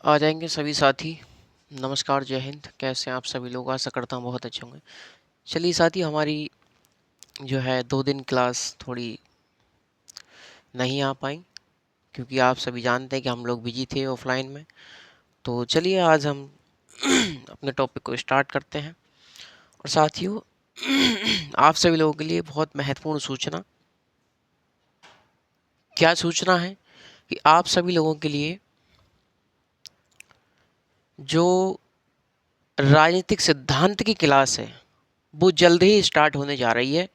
आ जाएंगे सभी साथी। नमस्कार, जय हिंद। कैसे हैं आप सभी लोग? आशा करता हूँ बहुत अच्छे होंगे। चलिए साथी, हमारी जो है 2 दिन क्लास थोड़ी नहीं आ पाई, क्योंकि आप सभी जानते हैं कि हम लोग बिजी थे ऑफलाइन में। तो चलिए आज हम अपने टॉपिक को स्टार्ट करते हैं। और साथियों, आप सभी लोगों के लिए बहुत महत्वपूर्ण सूचना। क्या सूचना है? कि आप सभी लोगों के लिए जो राजनीतिक सिद्धांत की क्लास है वो जल्द ही स्टार्ट होने जा रही है,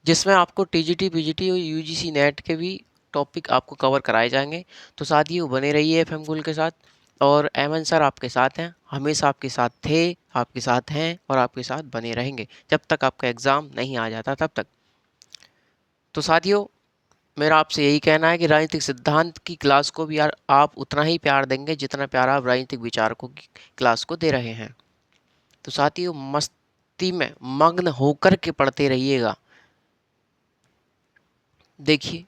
जिसमें आपको टीजीटी, पीजीटी और यूजीसी नेट के भी टॉपिक आपको कवर कराए जाएंगे। तो साथियों, बने रहिए एफएम गुल के साथ। और एमएन सर आपके साथ हैं, हमेशा आपके साथ थे, आपके साथ हैं और आपके साथ बने रहेंगे जब तक आपका एग्ज़ाम नहीं आ जाता तब तक। तो साथियों, मेरा आपसे यही कहना है कि राजनीतिक सिद्धांत की क्लास को भी यार आप उतना ही प्यार देंगे जितना प्यार आप राजनीतिक विचारकों की क्लास को दे रहे हैं। तो साथियों, मस्ती में मग्न होकर के पढ़ते रहिएगा। देखिए,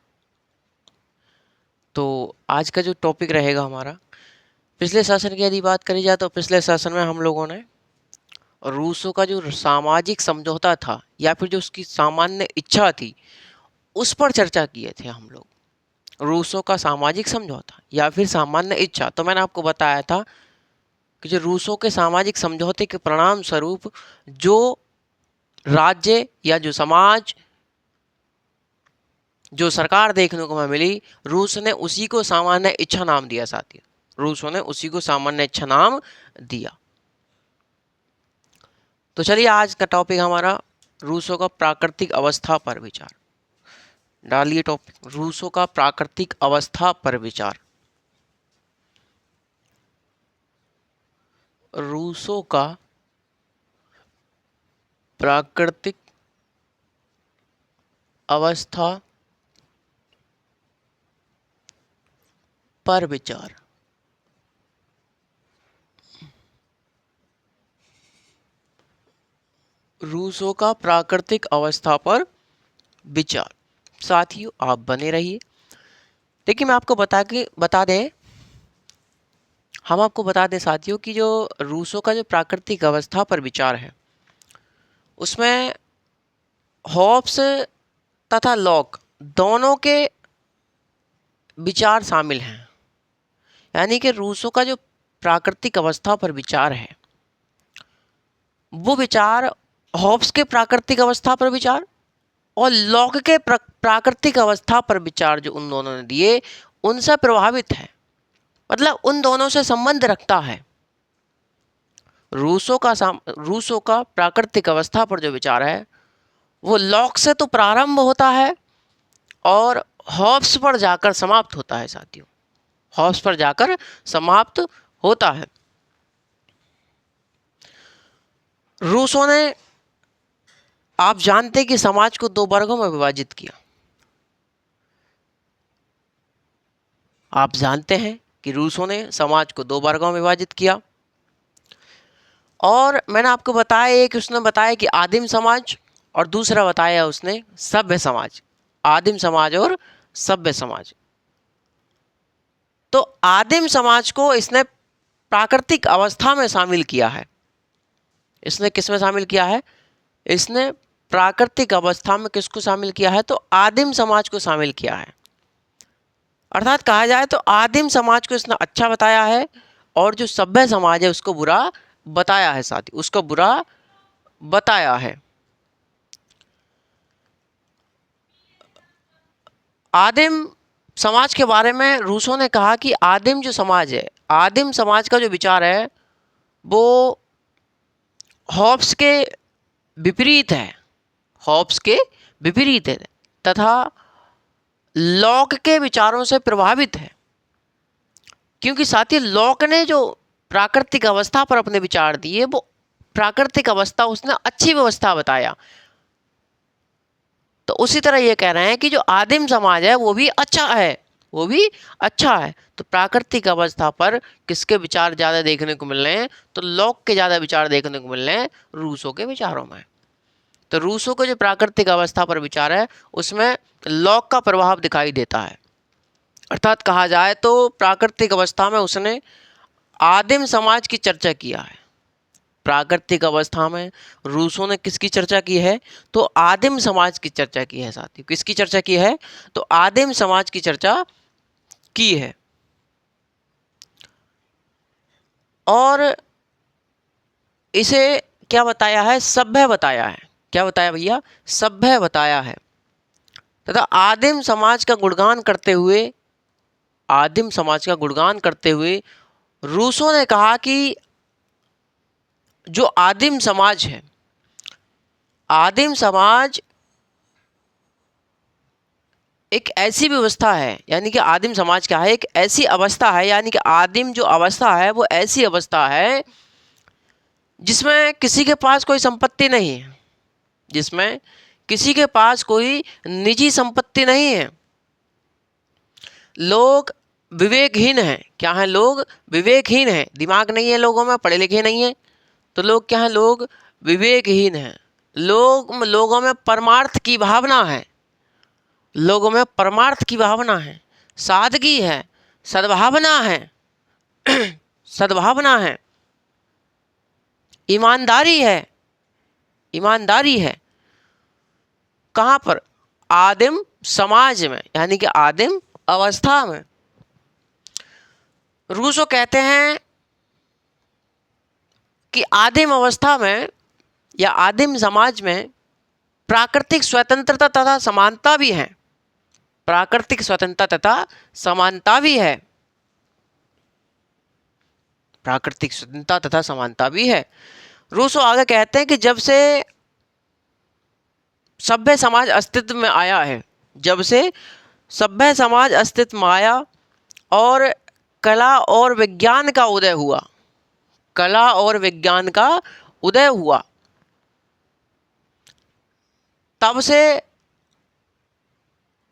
तो आज का जो टॉपिक रहेगा हमारा, पिछले सेशन की यदि बात करी जाए तो पिछले सेशन में हम लोगों ने रूसों का जो सामाजिक समझौता था या फिर जो उसकी सामान्य इच्छा थी उस पर चर्चा किए थे हम लोग। रूसों का सामाजिक समझौता या फिर सामान्य इच्छा। तो मैंने आपको बताया था कि जो रूसों के सामाजिक समझौते के परिणाम स्वरूप जो राज्य या जो समाज, जो सरकार देखने को हमें मिली, रूस ने उसी को सामान्य इच्छा नाम दिया। साथियों, रूसों ने उसी को सामान्य इच्छा नाम दिया। तो चलिए आज का टॉपिक हमारा रूसों का प्राकृतिक अवस्था पर विचार। डालिए टॉपिक, रूसों का प्राकृतिक अवस्था पर विचार। रूसों का प्राकृतिक अवस्था पर विचार। रूसों का प्राकृतिक अवस्था पर विचार। साथियों, आप बने रहिए। देखिए, मैं आपको हम आपको बता दें साथियों कि जो रूसों का जो प्राकृतिक अवस्था पर विचार है उसमें हॉब्स तथा लॉक दोनों के विचार शामिल हैं। यानी कि रूसों का जो प्राकृतिक अवस्था पर विचार है वो विचार हॉब्स के प्राकृतिक अवस्था पर विचार और लॉक के प्राकृतिक अवस्था पर विचार जो उन दोनों ने दिए उनसे प्रभावित है, मतलब उन दोनों से संबंध रखता है। रूसों का प्राकृतिक अवस्था पर जो विचार है वो लॉक से तो प्रारंभ होता है और हॉब्स पर जाकर समाप्त होता है। साथियों, हॉब्स पर जाकर समाप्त होता है। रूसों ने, आप जानते हैं कि समाज को 2 वर्गों में विभाजित किया। आप जानते हैं कि रूसों ने समाज को 2 वर्गों में विभाजित किया। और मैंने आपको बताया, एक उसने बताया कि आदिम समाज और दूसरा बताया उसने सभ्य समाज। आदिम समाज और सभ्य समाज। तो आदिम समाज को इसने प्राकृतिक अवस्था में शामिल किया है। इसने किस में शामिल किया है? इसने प्राकृतिक अवस्था में किसको शामिल किया है? तो आदिम समाज को शामिल किया है। अर्थात कहा जाए तो आदिम समाज को इसने अच्छा बताया है और जो सभ्य समाज है उसको बुरा बताया है। साथी, उसको बुरा बताया है। आदिम समाज के बारे में रूसों ने कहा कि आदिम जो समाज है, आदिम समाज का जो विचार है वो हॉब्स के विपरीत है। हॉब्स के विपरीत है तथा लॉक के विचारों से प्रभावित है। क्योंकि साथी, लॉक ने जो प्राकृतिक अवस्था पर अपने विचार दिए वो प्राकृतिक अवस्था उसने अच्छी व्यवस्था बताया। तो उसी तरह ये कह रहे हैं कि जो आदिम समाज है वो भी अच्छा है, वो भी अच्छा है। तो प्राकृतिक अवस्था पर किसके विचार ज़्यादा देखने को मिल रहे हैं? तो लॉक के ज़्यादा विचार देखने को मिल रहे हैं रूसों के विचारों में। तो रूसों के जो प्राकृतिक अवस्था पर विचार है उसमें लॉक का प्रभाव दिखाई देता है। अर्थात कहा जाए तो प्राकृतिक अवस्था में उसने आदिम समाज की चर्चा किया है। प्राकृतिक अवस्था में रूसों ने किसकी चर्चा की है? तो आदिम समाज की चर्चा की है साथियों। किसकी चर्चा की है? तो आदिम समाज की चर्चा की है। और इसे क्या बताया है? सभ्य बताया है। क्या बताया भैया? सभ्य बताया है। तथा आदिम समाज का गुणगान करते हुए, आदिम समाज का गुणगान करते हुए रूसों ने कहा कि जो आदिम समाज है, आदिम समाज एक ऐसी व्यवस्था है, यानी कि आदिम समाज क्या है? एक ऐसी अवस्था है, यानी कि आदिम जो अवस्था है वो ऐसी अवस्था है जिसमें किसी के पास कोई संपत्ति नहीं है, जिसमें किसी के पास कोई निजी संपत्ति नहीं है। लोग विवेकहीन हैं। क्या हैं? लोग विवेकहीन हैं। दिमाग नहीं है लोगों में, पढ़े लिखे नहीं है, तो लोग क्या हैं? लोग विवेकहीन हैं। लोगों में परमार्थ की भावना है, लोगों में परमार्थ की भावना है, सादगी है, सद्भावना है, सद्भावना है, ईमानदारी है, ईमानदारी है। कहाँ पर? आदिम समाज में, यानी कि आदिम अवस्था में। रूसो कहते हैं कि आदिम अवस्था में या आदिम समाज में प्राकृतिक स्वतंत्रता तथा समानता भी है। प्राकृतिक स्वतंत्रता तथा समानता भी है। प्राकृतिक स्वतंत्रता तथा समानता भी है। रूसो आगे कहते हैं कि जब से सभ्य समाज अस्तित्व में आया है, जब से सभ्य समाज अस्तित्व में आया और कला और विज्ञान का उदय हुआ, कला और विज्ञान का उदय हुआ, तब से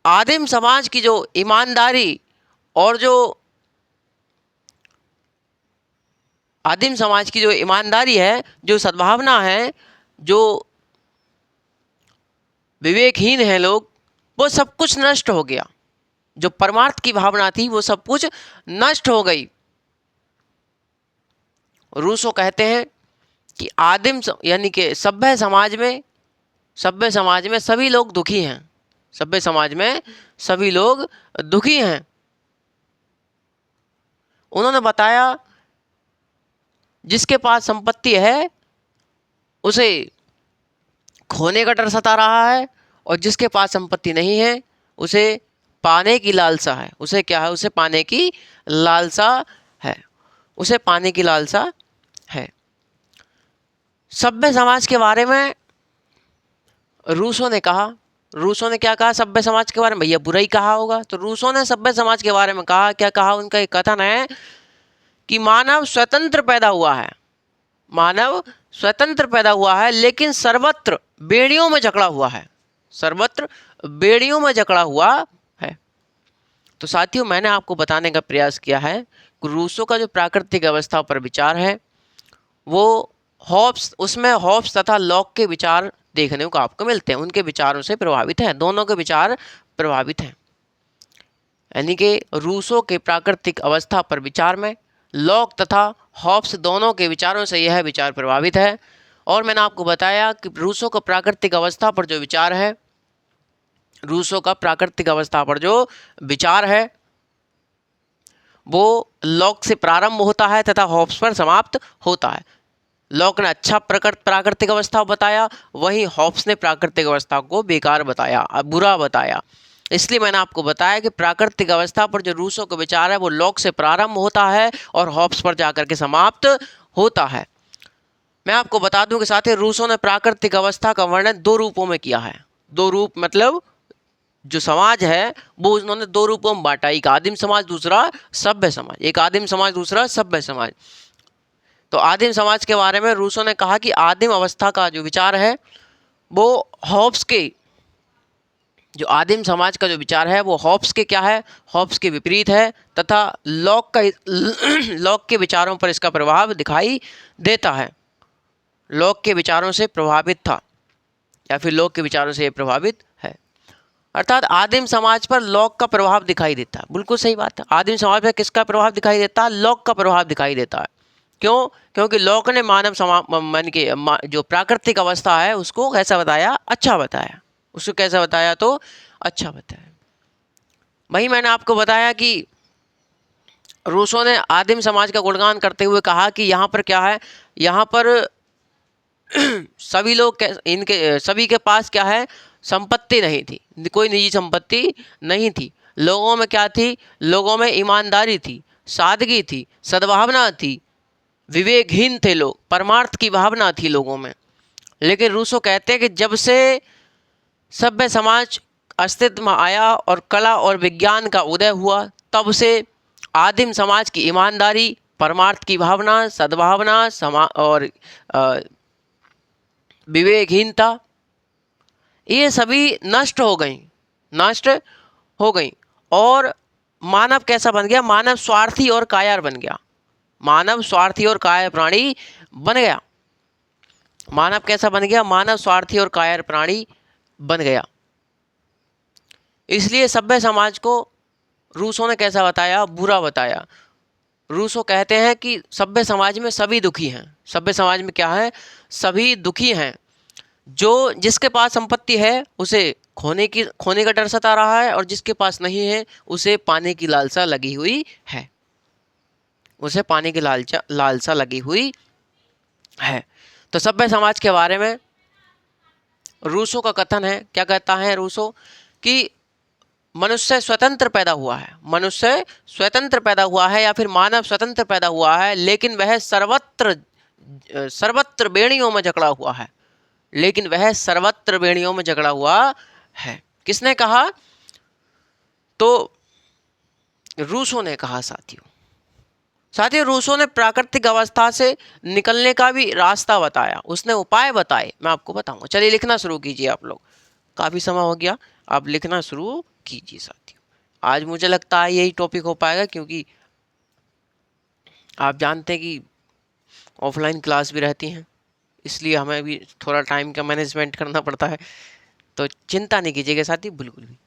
आदिम समाज की जो ईमानदारी और जो आदिम समाज की जो ईमानदारी है, जो सद्भावना है, जो विवेकहीन है लोग, वो सब कुछ नष्ट हो गया। जो परमार्थ की भावना थी वो सब कुछ नष्ट हो गई। रूसो कहते हैं कि यानी कि सभ्य समाज में, सभ्य समाज में सभी लोग दुखी हैं। सभ्य समाज में सभी लोग दुखी हैं। उन्होंने बताया जिसके पास संपत्ति है उसे खोने का डर सता रहा है, और जिसके पास संपत्ति नहीं है उसे पाने की लालसा है। उसे क्या है? उसे पाने की लालसा है। उसे पाने की लालसा है। सभ्य समाज के बारे में रूसों ने कहा, रूसों ने क्या कहा सभ्य समाज के बारे में? भैया बुरा ही कहा होगा। तो रूसों ने सभ्य समाज के बारे में कहा, क्या कहा? उनका एक कथन है कि मानव स्वतंत्र पैदा हुआ है, मानव स्वतंत्र पैदा हुआ है, लेकिन सर्वत्र बेड़ियों में जकड़ा हुआ है, सर्वत्र बेड़ियों में जकड़ा हुआ है। तो साथियों, मैंने आपको बताने का प्रयास किया है कि रूसों का जो प्राकृतिक अवस्था पर विचार है वो हॉब्स, उसमें हॉब्स तथा लॉक के विचार देखने को आपको मिलते हैं। उनके विचारों से प्रभावित हैं, दोनों के विचार प्रभावित हैं। यानी कि रूसों के प्राकृतिक अवस्था पर विचार में लॉक तथा हॉब्स दोनों के विचारों से यह विचार प्रभावित है। और मैंने आपको बताया कि रूसों का प्राकृतिक अवस्था पर जो विचार है, रूसों का प्राकृतिक अवस्था पर जो विचार है वो लॉक से प्रारंभ होता है तथा हॉब्स पर समाप्त होता है। लॉक ने अच्छा प्राकृतिक अवस्था बताया, वहीं हॉब्स ने प्राकृतिक अवस्था को बेकार बताया, बुरा बताया। इसलिए मैंने आपको बताया कि प्राकृतिक अवस्था पर जो रूसों का विचार है वो लॉक से प्रारंभ होता है और हॉब्स पर जाकर के समाप्त होता है। मैं आपको बता दूं कि साथ ही रूसों ने प्राकृतिक अवस्था का वर्णन दो रूपों में किया है। दो रूप मतलब जो समाज है वो उन्होंने दो रूपों में बांटा, एक आदिम समाज, दूसरा सभ्य समाज। एक आदिम समाज, दूसरा सभ्य समाज। तो आदिम समाज के बारे में रूसों ने कहा कि आदिम अवस्था का जो विचार है वो हॉब्स के, जो आदिम समाज का जो विचार है वो हॉब्स के क्या है? हॉब्स के विपरीत है तथा लॉक के विचारों पर इसका प्रभाव दिखाई देता है। लॉक के विचारों से प्रभावित था या फिर लॉक के विचारों से ये प्रभावित है। अर्थात आदिम समाज पर लॉक का प्रभाव दिखाई देता है। बिल्कुल सही बात है। आदिम समाज पर किसका प्रभाव दिखाई देता है? लॉक का प्रभाव दिखाई देता है। क्यों? क्योंकि लॉक ने मानव मन के जो प्राकृतिक अवस्था है उसको कैसा बताया? अच्छा बताया। उसको कैसा बताया? तो अच्छा बताया। वही मैंने आपको बताया कि रूसो ने आदिम समाज का गुणगान करते हुए कहा कि यहाँ पर क्या है, यहाँ पर सभी लोग इनके सभी के पास क्या है? संपत्ति नहीं थी, कोई निजी संपत्ति नहीं थी। लोगों में क्या थी? लोगों में ईमानदारी थी, सादगी थी, सद्भावना थी, विवेकहीन थे लोग, परमार्थ की भावना थी लोगों में। लेकिन रूसो कहते हैं कि जब से सभ्य समाज अस्तित्व में आया और कला और विज्ञान का उदय हुआ, तब से आदिम समाज की ईमानदारी, परमार्थ की भावना, सद्भावना और विवेकहीनता, ये सभी नष्ट हो गई, नष्ट हो गई। और मानव कैसा बन गया? मानव स्वार्थी और कायर बन गया। मानव स्वार्थी और कायर प्राणी बन गया। मानव कैसा बन गया? मानव स्वार्थी और कायर प्राणी बन गया। इसलिए सभ्य समाज को रूसो ने कैसा बताया? बुरा बताया। रूसो कहते हैं कि सभ्य समाज में सभी दुखी हैं। सभ्य समाज में क्या है? सभी दुखी हैं। जो जिसके पास संपत्ति है उसे खोने का डर सता रहा है, और जिसके पास नहीं है उसे पाने की लालसा लगी हुई है। उसे पाने की लालसा लगी हुई है। तो सभ्य समाज के बारे में रूसो का कथन है। क्या कहता है रूसो? कि मनुष्य स्वतंत्र पैदा हुआ है, मनुष्य स्वतंत्र पैदा हुआ है, या फिर मानव स्वतंत्र पैदा हुआ है, लेकिन वह सर्वत्र बेड़ियों में जकड़ा हुआ है। लेकिन वह सर्वत्र बेड़ियों में जकड़ा हुआ है। किसने कहा? तो रूसो ने कहा। साथियों रूसो ने प्राकृतिक अवस्था से निकलने का भी रास्ता बताया, उसने उपाय बताए। मैं आपको बताऊंगा। चलिए लिखना शुरू कीजिए आप लोग, काफ़ी समय हो गया, आप लिखना शुरू कीजिए साथियों। आज मुझे लगता है यही टॉपिक हो पाएगा, क्योंकि आप जानते हैं कि ऑफलाइन क्लास भी रहती हैं, इसलिए हमें भी थोड़ा टाइम का मैनेजमेंट करना पड़ता है। तो चिंता नहीं कीजिएगा साथी, बिल्कुल भी।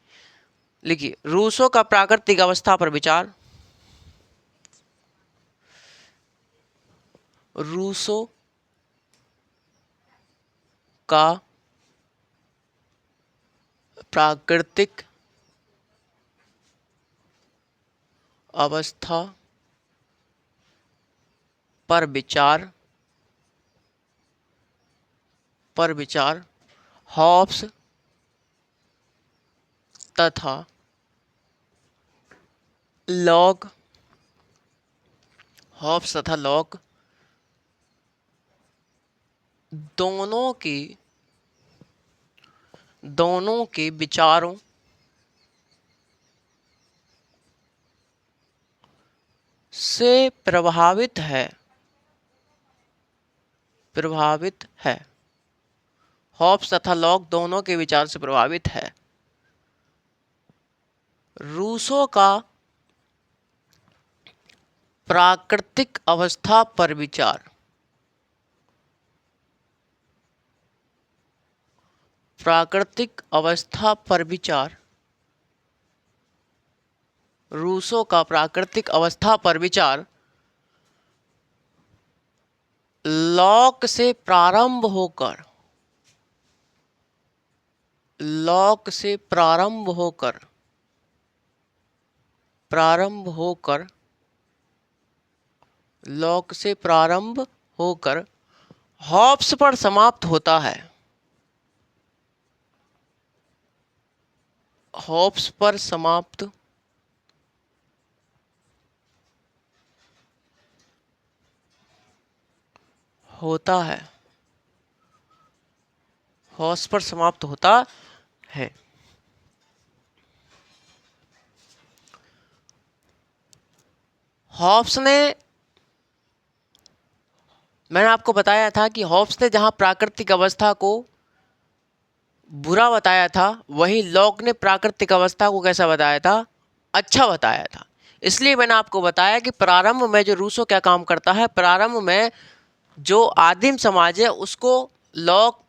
लिखिए, रूसो का प्राकृतिक अवस्था पर विचार। रूसो का प्राकृतिक अवस्था पर विचार हॉब्स तथा लॉक दोनों के विचारों से प्रभावित है। हॉब्स तथा लॉक दोनों के विचार से प्रभावित है। रूसो का प्राकृतिक अवस्था पर विचार रूसो का प्राकृतिक अवस्था पर विचार लॉक से प्रारंभ होकर हॉब्स पर समाप्त होता है। हॉब्स पर समाप्त होता है। हॉब्स पर समाप्त होता है। हॉब्स ने, मैंने आपको बताया था कि हॉब्स ने जहां प्राकृतिक अवस्था को बुरा बताया था, वहीं लॉक ने प्राकृतिक अवस्था को कैसा बताया था? अच्छा बताया था। इसलिए मैंने आपको बताया कि प्रारंभ में जो रूसो क्या काम करता है, प्रारंभ में जो आदिम समाज है उसको लॉक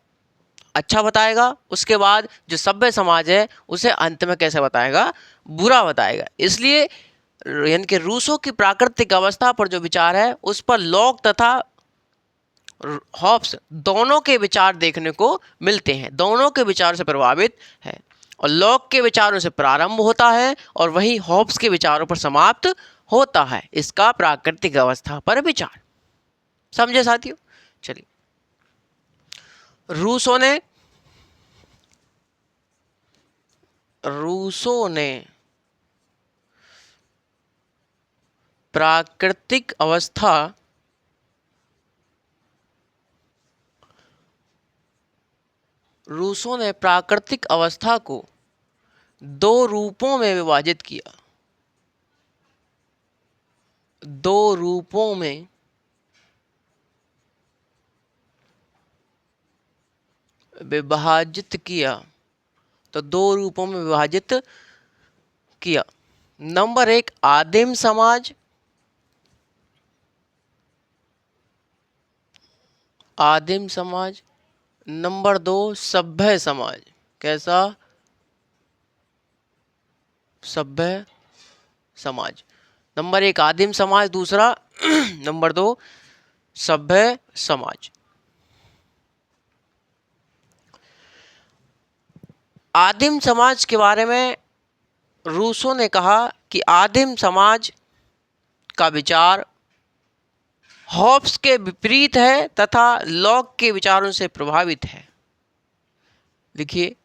अच्छा बताएगा, उसके बाद जो सभ्य समाज है उसे अंत में कैसे बताएगा, बुरा बताएगा। इसलिए यानी कि रूसो की प्राकृतिक अवस्था पर जो विचार है उस पर लॉक तथा हॉब्स दोनों के विचार देखने को मिलते हैं, दोनों के विचार से प्रभावित है। और लॉक के विचारों से प्रारंभ होता है और वही हॉब्स के विचारों पर समाप्त होता है इसका प्राकृतिक अवस्था पर विचार। समझे साथियों? चलिए, रूसो ने प्राकृतिक अवस्था को दो रूपों में विभाजित किया, दो रूपों में विभाजित किया। तो दो रूपों में विभाजित किया। नंबर एक, आदिम समाज, आदिम समाज। नंबर दो, सभ्य समाज। कैसा? सभ्य समाज। नंबर एक आदिम समाज, दूसरा नंबर दो सभ्य समाज। आदिम समाज के बारे में रूसो ने कहा कि आदिम समाज का विचार हॉब्स के विपरीत है तथा लॉक के विचारों से प्रभावित है। देखिए,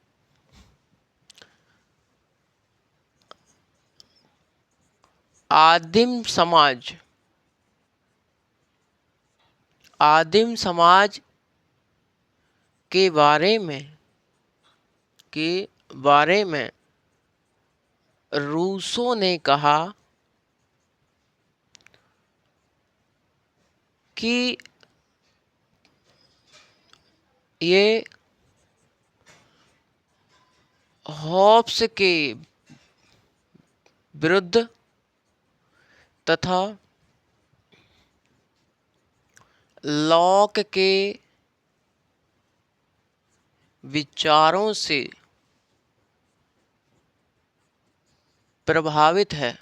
आदिम समाज, आदिम समाज के बारे में रूसो ने कहा कि ये हॉब्स के विरुद्ध तथा लॉक के विचारों से प्रभावित है,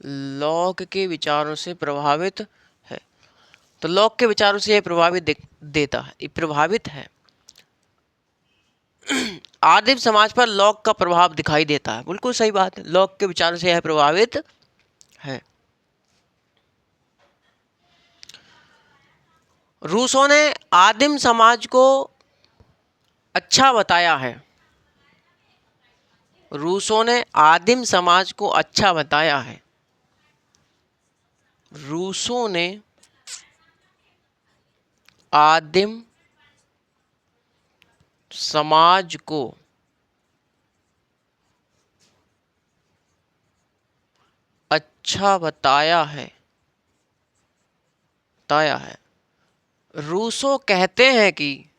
लॉक के विचारों से प्रभावित है। तो लॉक के विचारों से यह प्रभावित देता है, ये प्रभावित है। आदिम समाज पर लॉक का प्रभाव दिखाई देता है। बिल्कुल सही बात है, लॉक के विचारों से यह प्रभावित है। रूसो ने आदिम समाज को अच्छा बताया है, रूसो ने आदिम समाज को अच्छा बताया है। रूसो ने आदिम समाज को अच्छा बताया है। रूसो कहते हैं कि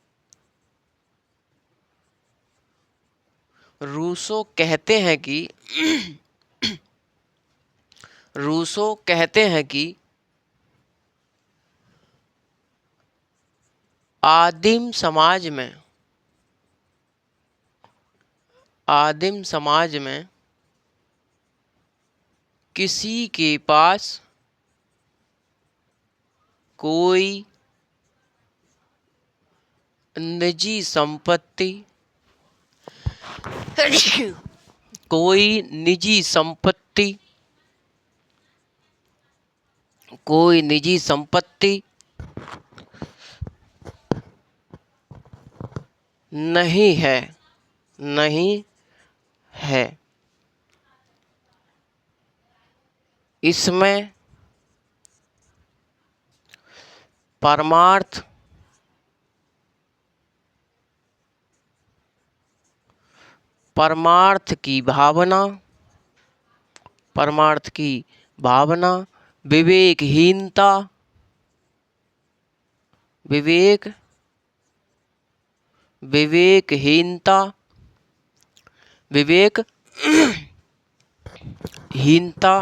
रूसो कहते हैं कि आदिम समाज में किसी के पास कोई निजी संपत्ति नहीं है। इसमें परमार्थ की भावना, विवेकहीनता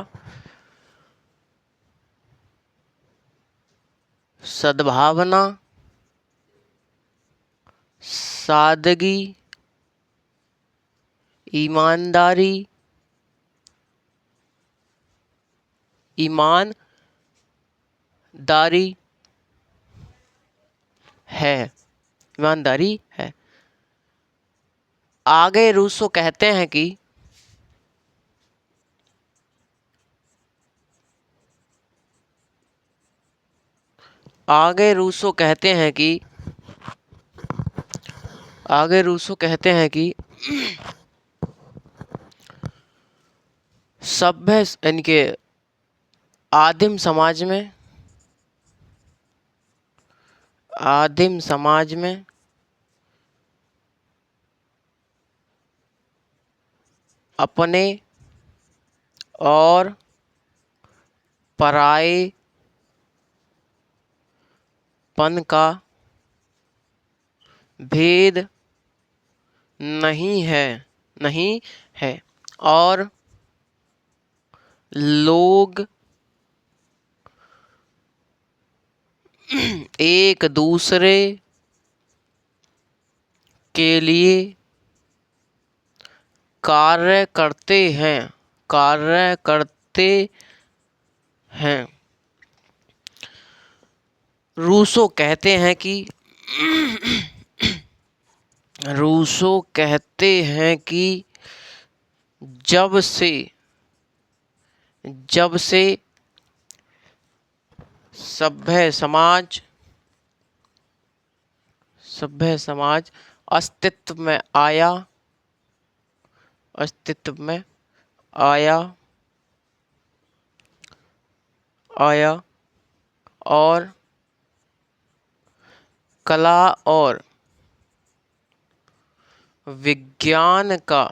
सद्भावना सादगी, ईमानदारी, ईमानदारी है, ईमानदारी है। आगे रूसो कहते हैं कि आगे रूसो कहते हैं कि आगे रूसो कहते हैं कि सभ्य इनके आदिम समाज में अपने और परायेपन का भेद नहीं है और लोग एक दूसरे के लिए कार्य करते हैं। रूसो कहते हैं कि जब से सभ्य समाज अस्तित्व में आया और कला और विज्ञान का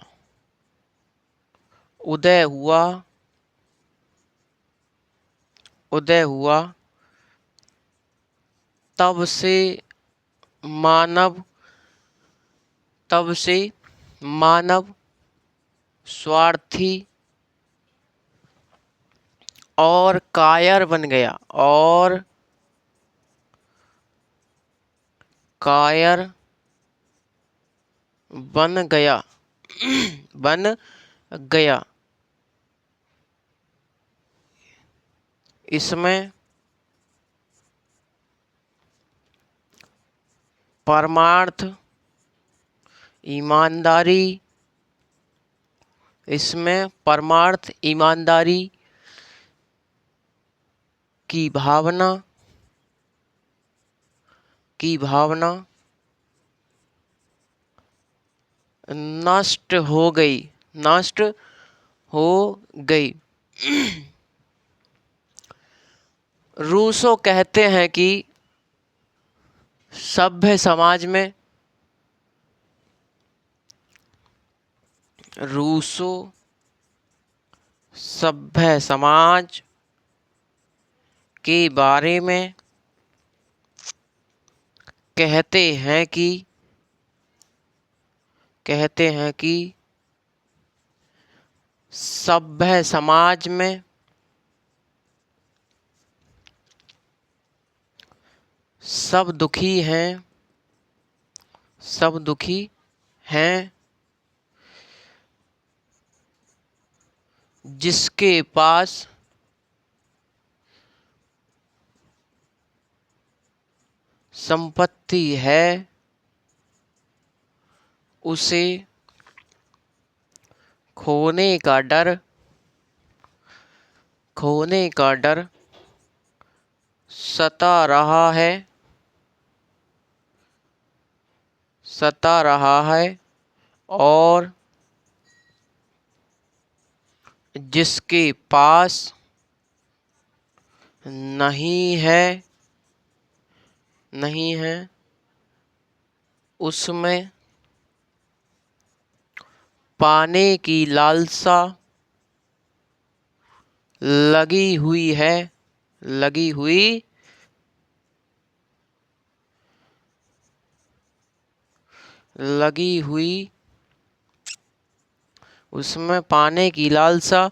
उदय हुआ, तब से मानव स्वार्थी और कायर बन गया बन गया। इसमें परमार्थ ईमानदारी की भावना नष्ट हो गई। रूसो कहते हैं कि सभ्य समाज के बारे में कहते हैं कि सभ्य समाज में सब दुखी हैं जिसके पास संपत्ति है उसे खोने का डर सता रहा है और जिसके पास नहीं है उसमें पाने की लालसा लगी हुई उसमें पाने की लालसा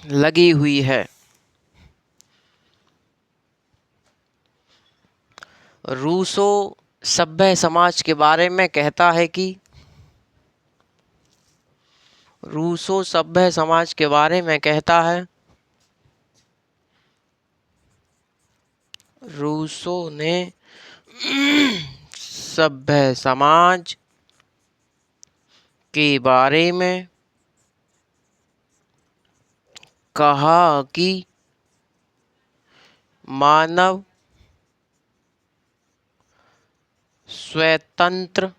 लगी हुई है। रूसो सभ्य समाज के बारे में कहता है कि रूसो सभ्य समाज के बारे में कहता है रूसो ने सभ्य समाज के बारे में कहा कि मानव स्वतंत्र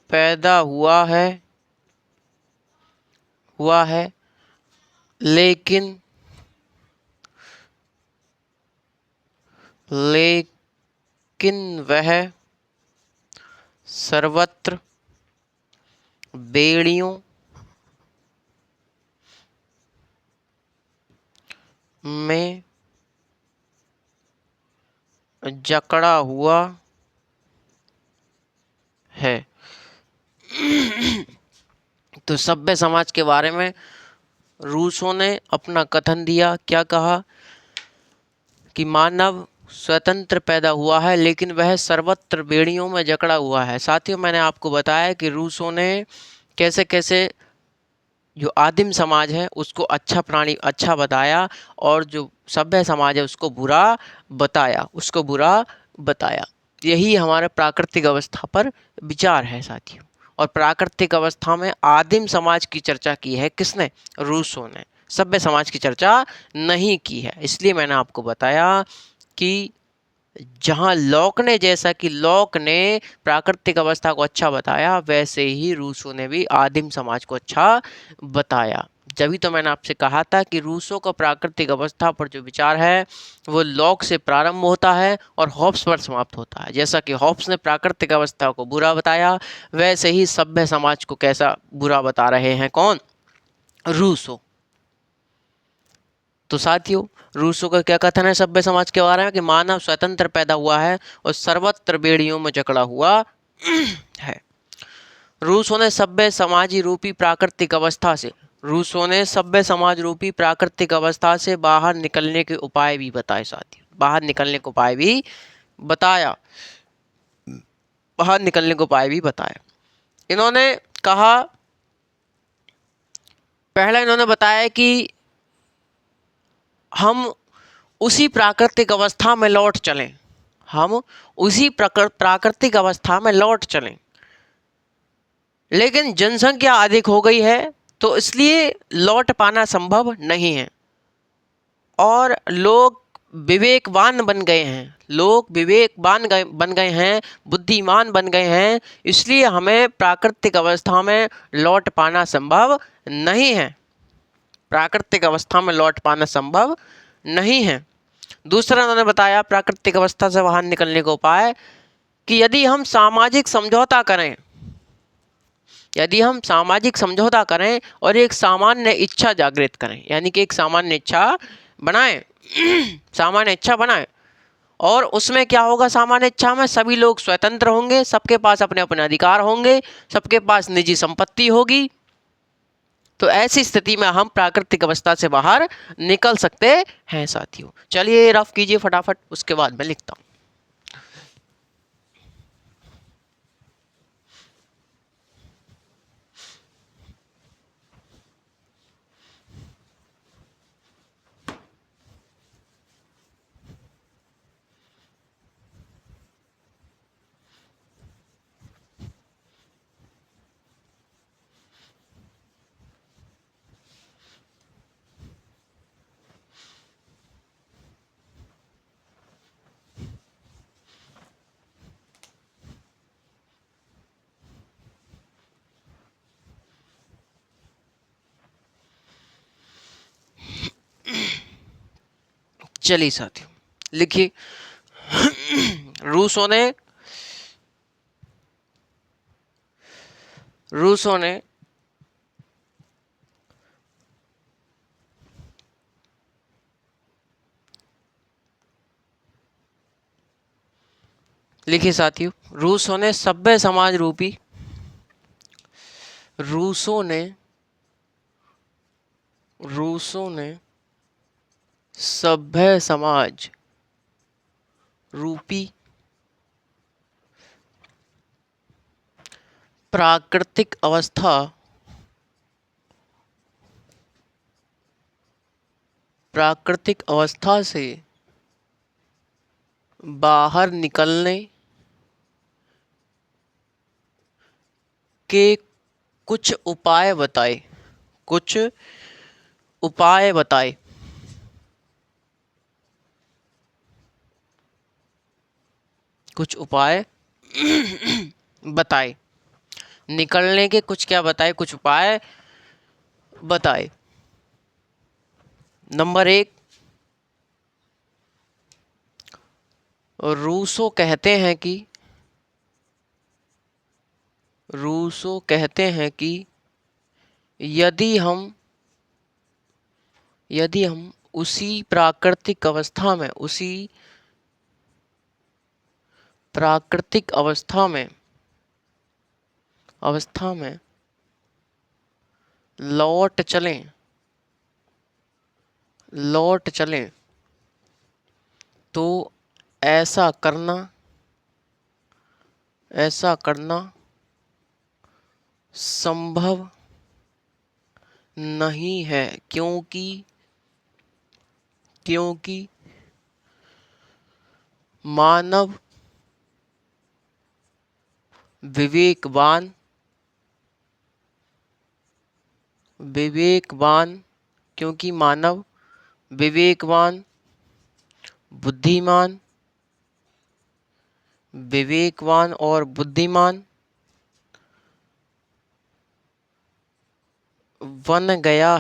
पैदा हुआ है लेकिन वह सर्वत्र बेड़ियों में जकड़ा हुआ है। तो सभ्य समाज के बारे में रूसो ने अपना कथन दिया, क्या कहा कि मानव स्वतंत्र पैदा हुआ है लेकिन वह सर्वत्र बेड़ियों में जकड़ा हुआ है। साथियों, मैंने आपको बताया कि रूसो ने कैसे कैसे जो आदिम समाज है उसको अच्छा बताया और जो सभ्य समाज है उसको बुरा बताया। यही हमारे प्राकृतिक अवस्था पर विचार है साथियों। और प्राकृतिक अवस्था में आदिम समाज की चर्चा की है किसने? रूसो ने। सभ्य समाज की चर्चा नहीं की है। इसलिए मैंने आपको बताया कि जहाँ लॉक ने प्राकृतिक अवस्था को अच्छा बताया, वैसे ही रूसो ने भी आदिम समाज को अच्छा बताया। जभी तो मैंने आपसे कहा था कि रूसो का प्राकृतिक अवस्था पर जो विचार है वो लॉक से प्रारंभ होता है और हॉब्स पर समाप्त होता है। जैसा कि हॉब्स ने प्राकृतिक अवस्था को बुरा बताया, वैसे ही सभ्य समाज को कैसा बुरा बता रहे हैं कौन? रूसो। तो साथियों, रूसो का क्या कथन है सभ्य समाज के बारे में कि मानव स्वतंत्र पैदा हुआ है और सर्वत्र बेड़ियों में जकड़ा हुआ है। रूसो ने सभ्य समाजी रूपी प्राकृतिक अवस्था से बाहर निकलने के उपाय भी बताए साथियों। बाहर निकलने के उपाय भी बताया। इन्होंने कहा, पहला इन्होंने बताया कि हम उसी प्राकृतिक अवस्था में लौट चलें। लेकिन जनसंख्या अधिक हो गई है तो इसलिए लौट पाना संभव नहीं है और लोग विवेकवान बन गए हैं, बुद्धिमान बन गए हैं, इसलिए हमें प्राकृतिक अवस्था में लौट पाना संभव नहीं है। दूसरा उन्होंने बताया प्राकृतिक अवस्था से बाहर निकलने का उपाय कि यदि हम सामाजिक समझौता करें और एक सामान्य इच्छा जागृत करें, यानी कि एक सामान्य इच्छा बनाएं और उसमें क्या होगा? सामान्य इच्छा में सभी लोग स्वतंत्र होंगे, सबके पास अपने अपने अधिकार होंगे, सबके पास निजी संपत्ति होगी। तो ऐसी स्थिति में हम प्राकृतिक अवस्था से बाहर निकल सकते हैं साथियों। चलिए रफ कीजिए फटाफट, उसके बाद मैं लिखता हूँ। चलिए साथियों, लिखिए। रूसो ने लिखिए साथियों, रूसो ने सभ्य समाज रूपी रूसों ने सभ्य समाज रूपी प्राकृतिक अवस्था से बाहर निकलने के कुछ उपाय बताए। कुछ उपाय बताए। कुछ उपाय बताए। निकलने के कुछ क्या बताए, कुछ उपाय बताए। नंबर 1, रूसो कहते हैं कि यदि हम उसी प्राकृतिक अवस्था में लौट चलें तो ऐसा करना संभव नहीं है, क्योंकि मानव विवेकवान, बुद्धिमान और बुद्धिमान बन गया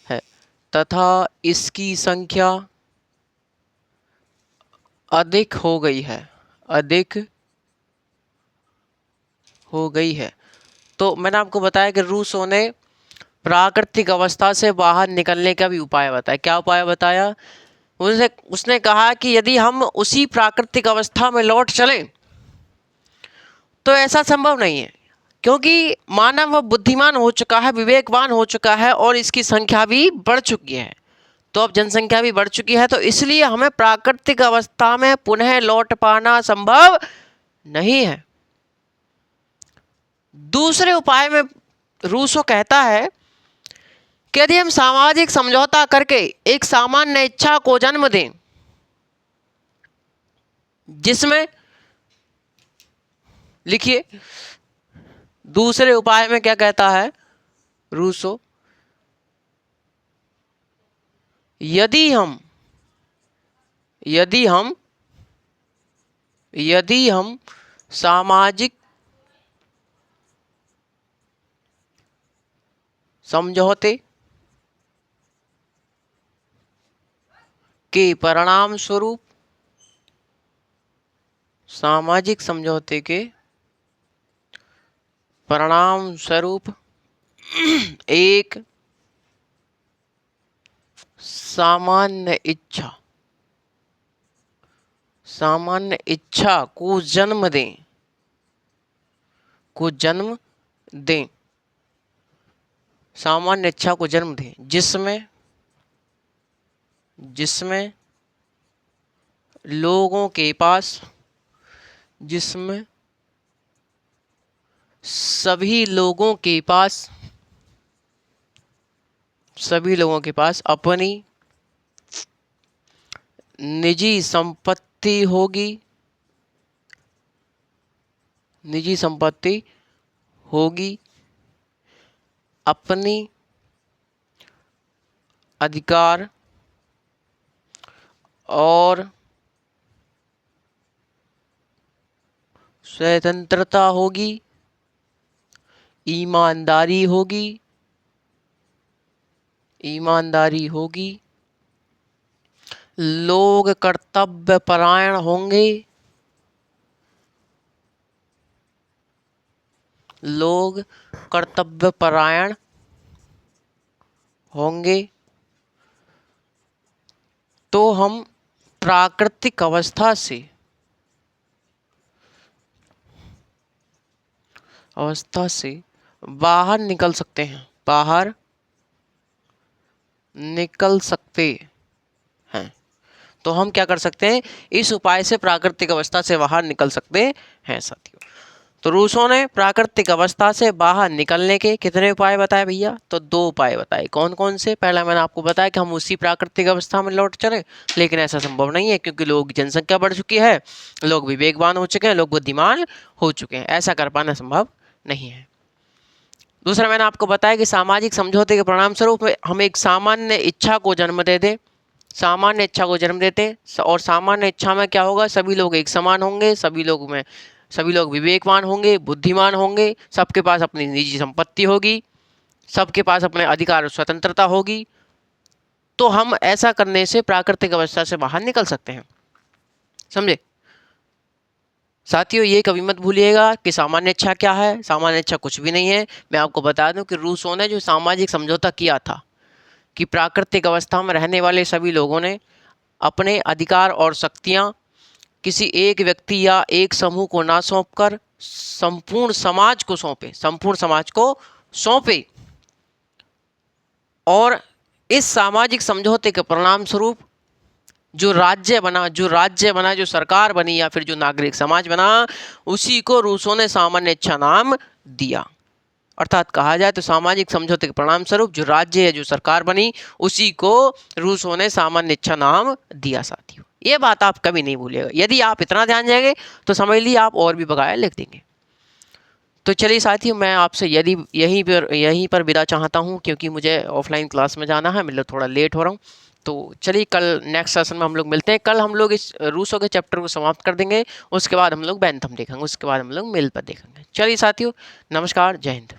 है तथा इसकी संख्या अधिक हो गई है। तो मैंने आपको बताया कि रूसों ने प्राकृतिक अवस्था से बाहर निकलने का भी उपाय बताया। क्या उपाय बताया? उसने कहा कि यदि हम उसी प्राकृतिक अवस्था में लौट चलें तो ऐसा संभव नहीं है, क्योंकि मानव बुद्धिमान हो चुका है, विवेकवान हो चुका है और इसकी संख्या भी बढ़ चुकी है। तो अब जनसंख्या भी बढ़ चुकी है, तो इसलिए हमें प्राकृतिक अवस्था में पुनः लौट पाना संभव नहीं है। दूसरे उपाय में रूसो कहता है कि यदि हम सामाजिक समझौता करके एक सामान्य इच्छा को जन्म दें, जिसमें, लिखिए, दूसरे उपाय में क्या कहता है रूसो? यदि हम सामाजिक समझौते के परिणाम स्वरूप एक सामान्य इच्छा को जन्म दें, सामान्य इच्छा को जन्म दें, जिसमें लोगों के पास, सभी लोगों के पास अपनी निजी संपत्ति होगी, अपनी अधिकार और स्वतंत्रता होगी, ईमानदारी होगी, लोग कर्तव्य परायण होंगे, तो हम प्राकृतिक अवस्था से बाहर निकल सकते हैं। निकल सकते हैं। तो हम क्या कर सकते हैं, इस उपाय से प्राकृतिक अवस्था से बाहर निकल सकते हैं साथियों। तो रूसों ने प्राकृतिक अवस्था से बाहर निकलने के कितने उपाय बताए भैया, तो 2 उपाय बताए। कौन कौन से, पहला मैंने आपको बताया कि हम उसी प्राकृतिक अवस्था में लौट चले, लेकिन ऐसा संभव नहीं है क्योंकि लोग जनसंख्या बढ़ चुकी है, लोग विवेकवान हो चुके हैं, लोग बुद्धिमान हो चुके हैं, ऐसा कर पाना संभव नहीं है। दूसरा मैंने आपको बताया कि सामाजिक समझौते के परिणाम स्वरूप हम एक सामान्य इच्छा को जन्म दे दें, सामान्य इच्छा को जन्म देते हैं, और सामान्य इच्छा में क्या होगा, सभी लोग एक समान होंगे, सभी लोग विवेकवान होंगे, बुद्धिमान होंगे, सबके पास अपनी निजी संपत्ति होगी, सबके पास अपने अधिकार और स्वतंत्रता होगी। तो हम ऐसा करने से प्राकृतिक अवस्था से बाहर निकल सकते हैं, समझे साथियों। ये कभी मत भूलिएगा कि सामान्य इच्छा क्या है, सामान्य इच्छा कुछ भी नहीं है। मैं आपको बता दूं कि रूसों ने जो सामाजिक समझौता किया था कि प्राकृतिक अवस्था में रहने वाले सभी लोगों ने अपने अधिकार और शक्तियां किसी एक व्यक्ति या एक समूह को ना सौंपकर संपूर्ण समाज को सौंपे, संपूर्ण समाज को सौंपे। और इस सामाजिक समझौते के परिणाम स्वरूप जो राज्य बना, जो सरकार बनी या फिर जो नागरिक समाज बना, उसी को रूसों ने सामान्य इच्छा नाम दिया। अर्थात कहा जाए तो सामाजिक समझौते के परिणाम स्वरूप जो राज्य या जो सरकार बनी, उसी को रूसों ने सामान्य इच्छा नाम दिया साथियों। ये बात आप कभी नहीं भूलिएगा। यदि आप इतना ध्यान जाएंगे तो समझ लीजिए आप और भी बकाया लिख देंगे। तो चलिए साथियों, मैं आपसे यदि यहीं पर विदा चाहता हूँ क्योंकि मुझे ऑफलाइन क्लास में जाना है, मतलब थोड़ा लेट हो रहा हूँ। तो चलिए कल नेक्स्ट सेशन में हम लोग मिलते हैं। कल हम लोग इस रूसों के चैप्टर को समाप्त कर देंगे, उसके बाद हम लोग बेंथम देखेंगे, उसके बाद हम लोग मिल पर देखेंगे। चलिए साथियों, नमस्कार, जय हिंद।